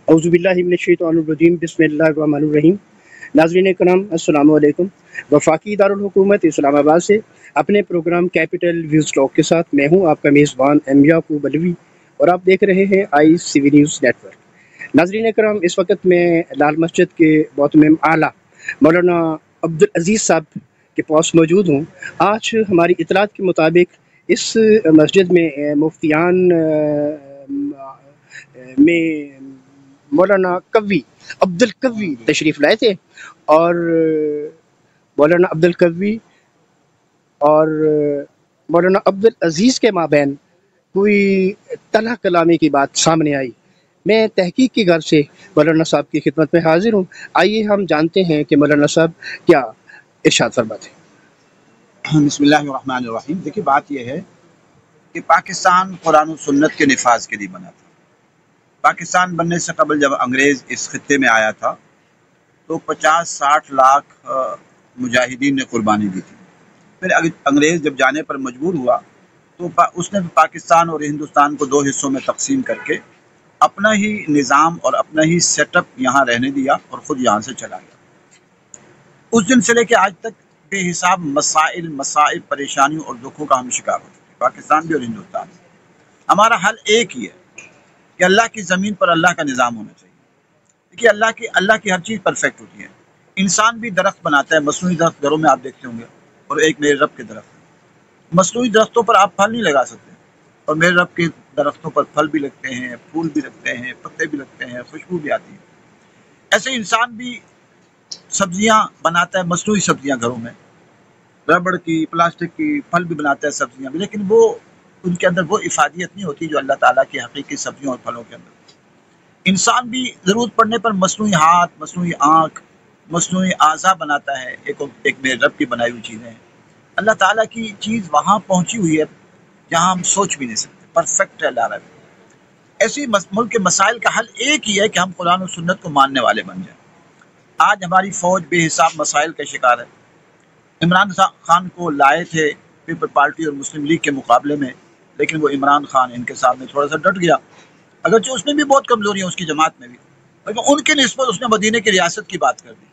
औज़ुबिल्लाहि मिनश्शैतानिर्रजीम बिस्मिल्लाहिर्रहमानिर्रहीम। नाज़रीन करम अस्सलाम वालेकुम। वफाकी दारुल हुकूमत इस्लामाबाद से अपने प्रोग्राम कैपिटल व्यूज़ टॉक के साथ मैं हूँ आपका मेज़बान एम याकूब अलवी और आप देख रहे हैं ICV न्यूज़ नेटवर्क। नाज़रीन करम, इस वक्त मैं लाल मस्जिद के मोहतरम आला मौलाना अब्दुल अज़ीज़ साहब के पास मौजूद हूँ। आज हमारी इतलात के मुताबिक इस मस्जिद में मुफ्तियान में मौलाना कवी अब्दुल कवी तशरीफ़ लाए थे और मौलाना अब्दुल कवी और मौलाना अब्दुल अज़ीज़ के माबैन कोई तला कलामी की बात सामने आई। मैं तहकीक की गर्ज से मौलाना साहब की खिदमत में हाजिर हूँ। आइए हम जानते हैं कि मौलाना साहब क्या इरशाद फरमाते हैं। बिस्मिल्लाहिर्रहमानिर्रहीम। देखिए, बात यह है कि पाकिस्तान कुरान और सुन्नत के निफाज के लिए बना था। पाकिस्तान बनने से कबल जब अंग्रेज़ इस खित्ते में आया था तो 50-60 लाख मुजाहिदीन ने कुर्बानी दी थी। फिर अंग्रेज़ जब जाने पर मजबूर हुआ तो उसने पाकिस्तान और हिंदुस्तान को दो हिस्सों में तकसीम करके अपना ही निज़ाम और अपना ही सेटअप यहाँ रहने दिया और ख़ुद यहाँ से चला गया। उस दिन से लेकर आज तक बेहिसाब मसाइल, मसाइब, परेशानियों और दुखों का हम शिकार हो चुके, पाकिस्तान भी और हिंदुस्तान भी। हमारा हल एक ही है कि अल्लाह की ज़मीन पर अल्लाह का निज़ाम होना चाहिए। देखिए, अल्लाह की हर चीज़ परफेक्ट होती है। इंसान भी दरख्त बनाता है, मसनूई दरख्त घरों में आप देखते होंगे, और एक मेरे रब के दरख्त है। मसनूई दरख्तों पर आप फल नहीं लगा सकते, और मेरे रब के दरख्तों पर फल भी लगते हैं, फूल भी लगते हैं, पत्ते भी लगते हैं, खुशबू भी आती है। ऐसे इंसान भी सब्जियां बनाता है, मसनूई सब्जियां घरों में, रबड़ की, प्लास्टिक की, फल भी बनाता है, सब्जियां भी, लेकिन वो उनके अंदर वो इफादियत नहीं होती जो अल्लाह ताला की हकीकी सब्जियों और फलों के अंदर। इंसान भी ज़रूरत पड़ने पर मसनूई हाथ, मसनूई आँख, मसनूई आज़ा बनाता है। एक मेरे रब की बनाई हुई चीज़ें हैं। अल्लाह ताला की चीज़ वहाँ पहुँची हुई है जहाँ हम सोच भी नहीं सकते, परफेक्ट है अल्लाह रब। ऐसे ही मुल्क के मसाइल का हल एक ही है कि हम कुरान और सुन्नत को मानने वाले बन जाएं। आज हमारी फ़ौज बेहिसाब मसाइल का शिकार है। इमरान खान को लाए थे पीपल पार्टी और मुस्लिम लीग के मुकाबले में, लेकिन वो इमरान खान इनके सामने थोड़ा सा डट गया, अगरचे उसमें भी बहुत कमजोरी है उसकी जमात में भी, लेकिन उनके निस्बत उसने मदीने की रियासत की बात कर दी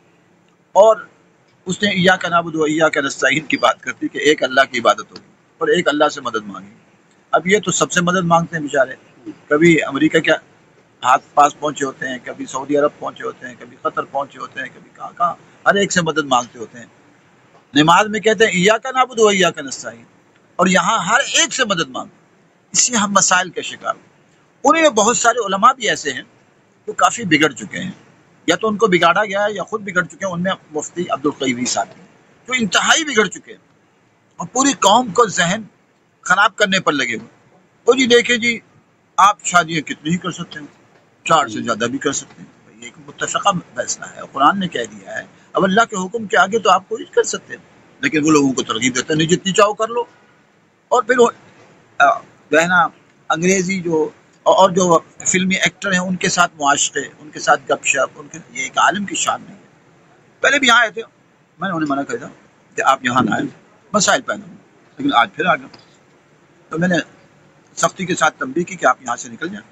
और उसने इय्याका नअबुदु व इय्याका नस्तईन की बात कर दी कि एक अल्लाह की इबादत होगी और एक अल्लाह से मदद मांगी। अब ये तो सबसे मदद मांगते हैं बेचारे, कभी अमेरिका के हाथ पास पहुंचे होते हैं, कभी सऊदी अरब पहुंचे होते हैं, कभी कतर पहुंचे होते हैं, कभी कहाँ कहाँ, हर एक से मदद मांगते होते हैं। नमाज में कहते हैं इय्याका नअबुदु व इय्याका नस्तईन, और यहाँ हर एक से मदद मांगते, इससे हम मसाइल के शिकार। उन्हें बहुत सारे उलमा भी ऐसे हैं जो काफ़ी बिगड़ चुके हैं, या तो उनको बिगाड़ा गया है या खुद बिगड़ चुके हैं। उनमें मुफ्ती अब्दुल क़वी साहब जो इंतहाई बिगड़ चुके हैं और पूरी कौम को जहन खराब करने पर लगे हुए। तो जी देखिए जी, आप शादियाँ कितनी ही कर सकते हैं, 4 से ज़्यादा भी कर सकते हैं, ये एक मुत्तफ़क़ा फैसला है, कुरान ने कह दिया है। अब अल्लाह के हुक्म के आगे तो आप कोई कर सकते हैं, लेकिन वो लोगों को तरगीब देते हैं नहीं जितनी चाहो कर लो। और फिर जो है ना अंग्रेज़ी और जो फिल्मी एक्टर हैं उनके साथ मुआशरे, उनके साथ गपशप, ये एक आलिम की शान नहीं है। पहले भी यहाँ आए थे, मैंने उन्हें मना कर दिया कि आप यहाँ ना आए, मसाइल पैदा हुए, लेकिन आज फिर आ गए। तो मैंने सख्ती के साथ तंबीह की कि आप यहाँ से निकल जाएं,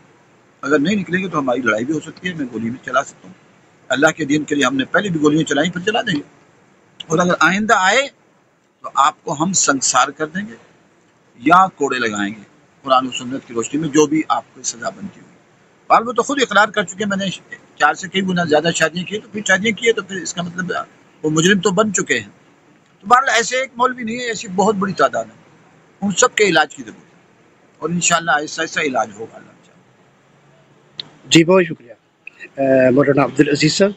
अगर नहीं निकलेंगे तो हमारी लड़ाई भी हो सकती है, मैं गोली भी चला सकता हूँ। अल्लाह के दीन के लिए हमने पहले भी गोलियाँ चलाई, फिर चला देंगे, और अगर आइंदा आए तो आपको हम संसार कर देंगे या कोड़े लगाएंगे कुरान और सुन्नत की रोशनी में, जो भी आपको सजा बनती हुई। बाल वो तो खुद इकरार कर चुके, मैंने 4 से कई गुना ज़्यादा शादियाँ की, तो फिर शादियाँ की है तो फिर इसका मतलब वो मुजरिम तो बन चुके हैं। तो बाल ऐसे एक मौलवी नहीं है, ऐसी बहुत बड़ी तादाद है, उन सब के इलाज की ज़रूरत है और इंशाअल्लाह ऐसा ऐसा इलाज होगा। जी बहुत शुक्रिया मौलाना अब्दुल अज़ीज़ साहब,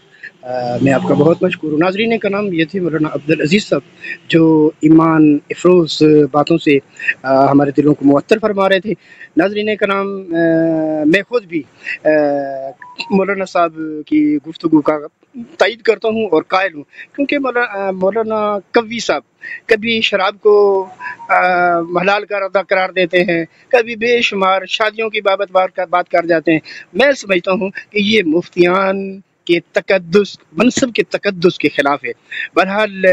मैं आपका बहुत मशकूर हूँ। नाज़रीन का नाम ये थे मौलाना अब्दुल अज़ीज़ साहब, जो ईमान अफरोज़ बातों से हमारे दिलों को मुअत्तर फरमा रहे थे। नाज़रीन का नाम मैं ख़ुद भी मौलाना साहब की गुफ्तगू का तायद करता हूँ और कायल हूँ, क्योंकि मौलाना कवी साहब कभी शराब को हलाल करार देते हैं, कभी बेशुमार शादियों की बात कर जाते हैं। मैं समझता हूँ कि ये मुफ्तियान کے تقدس منصب کے تقدس کے خلاف ہے. بہرحال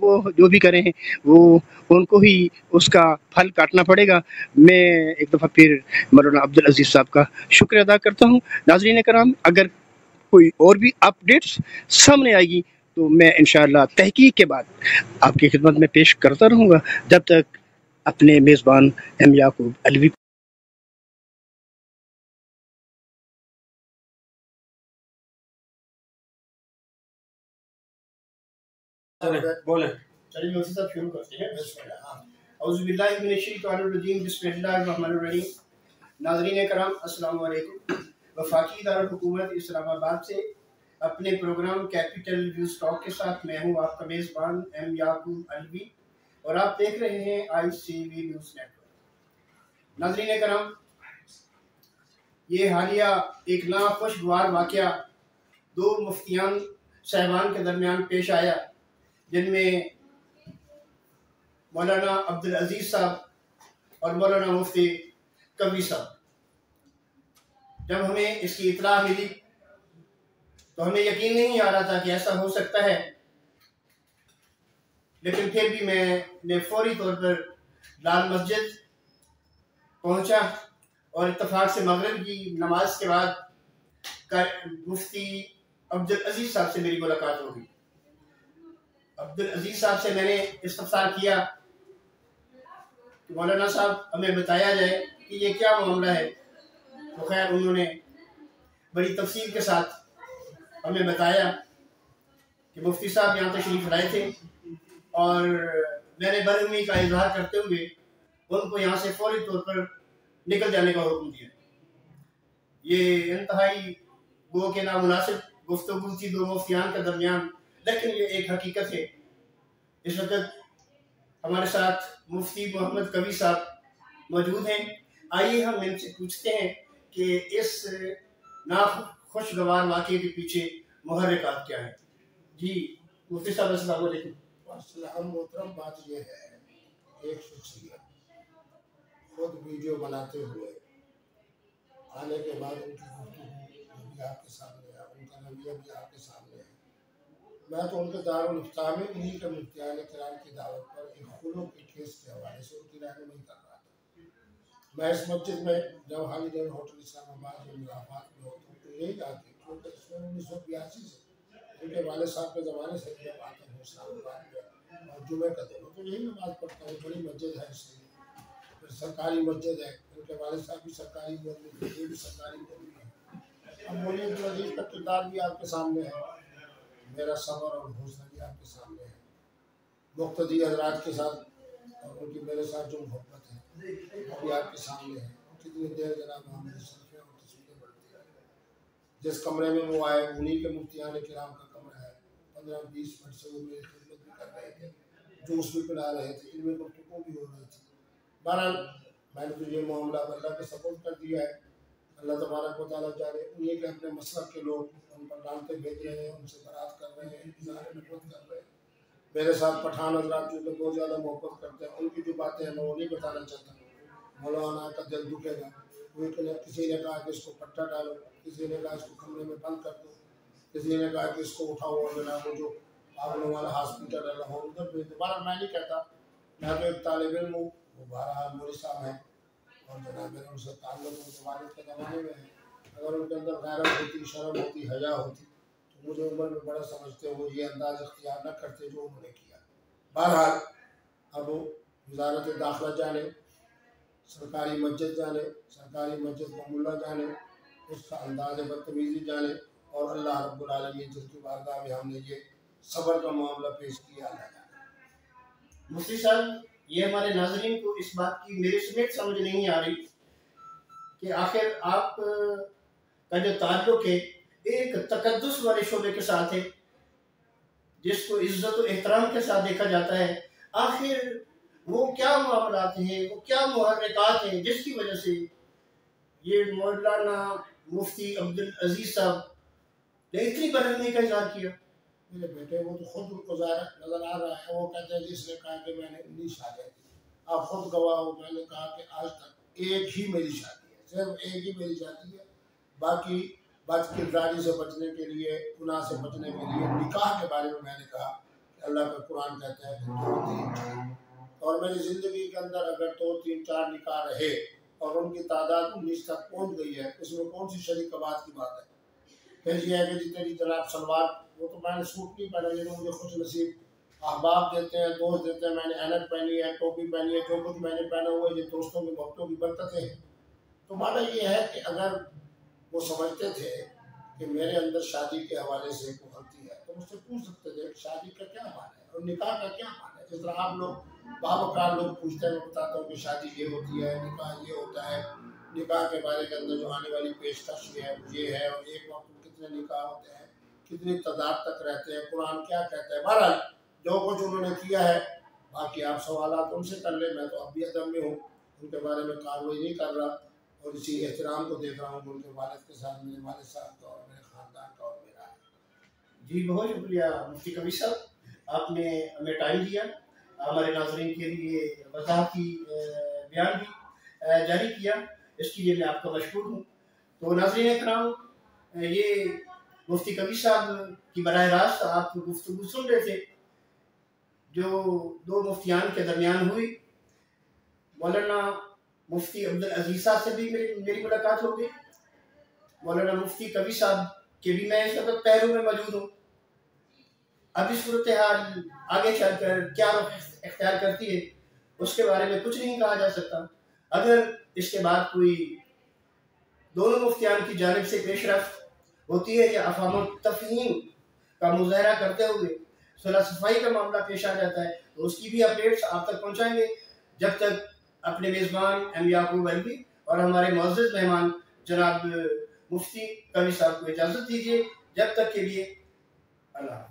وہ جو بھی کریں وہ ان کو ہی اس کا پھل کاٹنا پڑے گا. میں ایک دفعہ پھر مولانا عبدالعزیز صاحب کا شکریہ ادا کرتا ہوں. ناظرین کرام، اگر کوئی اور بھی اپڈیٹس سامنے آئے گی تو میں انشاءاللہ تحقیق کے بعد آپ کی خدمت میں پیش کرتا رہوں گا. جب تک اپنے میزبان ایم یعقوب علوی بولیں. چلیے مفتی صاحب شروع کرتے ہیں. اعوذ باللہ من الشیطان الرجیم، بسم اللہ الرحمن الرحیم. ناظرین کرام السلام علیکم. وفاقی دارالحکومت اسلام آباد سے اپنے پروگرام کیپیٹل ویوز ٹاک کے ساتھ میں ہوں آپ کا میزبان ایم یعقوب علوی، اور آپ دیکھ رہے ہیں آئی سی وی نیوز نیٹ ورک. ناظرین کرام، یہ حالیہ ایک ناخوشگوار واقعہ دو مفتیان صاحبان کے درمیان پیش آیا، جن میں مولانا عبدالعزیز صاحب اور مولانا مفتی کبھی صاحب. جب ہمیں اس کی اطلاع ملی تو ہمیں یقین نہیں آ رہا تھا کہ ایسا ہو سکتا ہے، لیکن پھر بھی میں نے فوری طور پر لال مسجد پہنچا اور اتفاق سے مغرب کی نماز کے بعد مفتی عبدالعزیز صاحب سے میری ملاقات ہو گئی. عبدالعزیز صاحب سے میں نے استفسار کیا کہ مولانا صاحب ہمیں بتایا جائے کہ یہ کیا معاملہ ہے. تو خیر انہوں نے بڑی تفصیل کے ساتھ ہمیں بتایا کہ مفتی صاحب یہاں تشریف لائے تھے اور میں نے برہمی کا اظہار کرتے ہوئے ان کو یہاں سے فوری طور پر نکل جانے کا حکم دیا. یہ انتہائی گو کے نامناسب گفتگو تھی دو مفتیان کے درمیان، لیکن یہ ایک حقیقت ہے. اس وقت ہمارے ساتھ مفتی محمد کبھی صاحب موجود ہیں. آئیے ہم ان سے پوچھتے ہیں کہ اس ناخوشگوار واقعے کے پیچھے محرکات کیا ہیں. جی مفتی صاحب السلام علیکم. السلام محترم. بات یہ ہے، ایک شخصیت خود ویڈیو بناتے ہوئے آنے کے بعد ان کی گفتگو بھی آپ کے سامنے ہے، ان کا رویہ بھی آپ کے سامنے ہے. میں تو ان کے دارالفتہ میں انہی کے مفتیان کرام کی دعوت پر ایک خلوق کے کیس کے حوالے سے ان کی رہنمائی کر رہا تھا. میں اس مسجد میں جب ہالیڈے ہوٹل اسلام آباد میں مضافات میں ہوتا ہوں تو یہی آتی کیونکہ اس میں 1982 سے ان کے والد صاحب کے زمانے سے جب آتا ہوں اسلام آباد میں اور جمعہ کا دن تو یہی نماز پڑھتا ہوں. بڑی مسجد ہے اس لیے، پھر سرکاری مسجد ہے، ان کے والد صاحب بھی سرکاری مسجد ہے، یہ بھی سرکاری مسجد ہے. اب مولانا عبدالعزیز کا کردار بھی آپ کے سامنے ہے، میرا صبر اور حوصلہ بھی آپ کے سامنے ہے. مقتدی حضرات کے ساتھ اور ان کی میرے ساتھ جو محبت ہے وہ بھی آپ کے سامنے ہے. کتنی دیر جناب محمد صرفیں اور تصویریں بڑھتی ہیں. جس کمرے میں وہ آئے انہی کے مفتیان کرام کا کمرہ ہے. 15-20 منٹ سے وہ میری خدمت بھی کر رہے تھے، جوس بھی پلا رہے تھے، ان میں گفتگو بھی ہو رہی تھی. بہرحال میں نے تو یہ معاملہ اللہ کے سپورٹ کر دیا ہے. اللہ تبارک و تعالیٰ جانے انہیں کے اپنے مسلک کے لوگ ان پر ڈانٹے بھیج رہے ہیں، ان سے برات کر رہے ہیں، اظہار نفرت کر رہے ہیں. میرے ساتھ پٹھان حضرات جو کہ بہت زیادہ محبت کرتے ہیں، ان کی جو باتیں ہیں میں وہ نہیں بتانا چاہتا. مولانا کا دل دکھے گا. کسی نے کہا کہ اس کو پٹا ڈالو، کسی نے کہا اس کو کمرے میں بند کر دو، کسی نے کہا کہ اس کو اٹھاؤ اور جناب وہ جو پاگلوں والا ہاسپٹل ہے لاہور ادھر بھیج دو. بہرحال میں نہیں کہتا، میں تو ایک طالب علم ہوں، وہ بہرحال مولوی صاحب ہیں اور جناب میرا ان سے تعلق ان کے والد کے زمانے میں ہے. اگر ان کے اندر غیرت ہوتی، شرم ہوتی، حیا ہوتی تو مجھے عمر میں بڑا سمجھتے وہ یہ انداز اختیار نہ کرتے جو انہوں نے کیا. بہرحال اب وزارت داخلہ جانے، سرکاری مسجد جانے، سرکاری مسجد کو ملا جانے، اس کا انداز بدتمیزی جانے، اور اللہ رب العالمین جس کی بارگاہ میں ہم نے یہ صبر کا معاملہ پیش کیا اللہ جانے. مفتی صاحب یہ ہمارے ناظرین کو اس بات کی میرے سمیت سمجھ نہیں آ رہی کہ آخر آپ کا جو تعلق ہے ایک تقدس والے شعبے کے ساتھ ہے جس کو عزت و احترام کے ساتھ دیکھا جاتا ہے. آخر وہ کیا معاملات ہیں، وہ کیا محرکات ہیں جس کی وجہ سے یہ مولانا مفتی عبدالعزیز صاحب نے اتنی برہمی کا اظہار کیا؟ میرے بیٹے وہ تو خود ان کو نظر آ رہا ہے. وہ کہتے ہیں جس نے کہا کہ میں نے 19 شادیاں کی. آپ خود گواہ ہو، میں نے کہا کہ آج تک ایک ہی میری شادی ہے، صرف ایک ہی میری شادی ہے. किरदारी से बचने के लिए, गुनाह से बचने के लिए निकाह के बारे में मैंने कहा कि अल्लाह का कुरान कहता है कि 2, 3, 4 और मेरी ज़िंदगी के अंदर अगर 2, 3, 4 निकाह रहे और उनकी तादाद 19 तक पहुँच गई है, इसमें कौन सी शरीक बात की बात है। फिर ये है कि जी तेरी जनाब सलवार, वो तो मैंने सूट नहीं पहना, ये तो मुझे खुश नसीब अहबाब देते हैं, दोस्त देते हैं, मैंने ऐनक पहनी है, टोपी पहनी है, जो कुछ मैंने पहना हुआ है ये दोस्तों की मोहब्बतों की बरकतें हैं। तो माना ये है कि अगर वो समझते थे कि मेरे अंदर शादी के हवाले से कोई गलती है तो मुझसे पूछ सकते थे शादी का क्या मान है और निकाह का क्या मान है। जिस तरह आप लोग बावकार लोग पूछते हैं, मैं बताता हूँ कि शादी ये होती है, निकाह ये होता है, निकाह के बारे के अंदर जो आने वाली पेशकश ये है और एक वक्त में कितने निकाह होते हैं, कितनी तादाद तक रहते हैं, कुरान क्या कहता है। बहरहाल जो कुछ उन्होंने किया है, बाकी आप सवालात उनसे कर ले, मैं तो अब भी अदम में हूँ, उनके बारे में कार्रवाई नहीं कर रहा और इसी एहतराम को देख रहा हूँ उनके वालिद के साथ, मेरे वालिद साहब का और मेरे ख़ानदान का और मेरा है। जी बहुत शुक्रिया मुफ्ती कबीर साहब, आपने हमें टाइम दिया, हमारे नाज़रीन के लिए वज़ाहती बयान भी जारी किया, इसके लिए मैं आपका मशकूर हूँ। तो नाज़रीन इकराम, ये मुफ्ती कबीर साहब की बराह रास्त आप गुफ्तगू सुन रहे थे जो 2 मुफ्तियान के दरमियान हुई। मौलाना मुफ्ती अब्दुल अजीज़ साहब से भी मेरी मुलाकात हो गई, मौलाना मुफ्ती कबीर साहब के भी मैं इस वक्त पहलू में मौजूद हूँ। अब इस सूरत हाल आगे चलकर क्या रुख इख्तियार करती है उसके बारे में कुछ नहीं कहा जा सकता। अगर इसके बाद कोई दोनों मुफ्तियान की जानिब से पेशरफ्त होती है या अफ़ाम तफ़हीम का मुज़ाहरा करते हुए सुलह सफाई का मामला पेश आ जाता है तो उसकी भी अपडेट्स आप तक पहुँचाएंगे। जब तक अपने मेज़बान एम याकूब अलवी और हमारे मुअज़्ज़ज़ मेहमान जनाब मुफ्ती कबीर साहब को इजाज़त दीजिए। जब तक के लिए अल्लाह हाफ़िज़।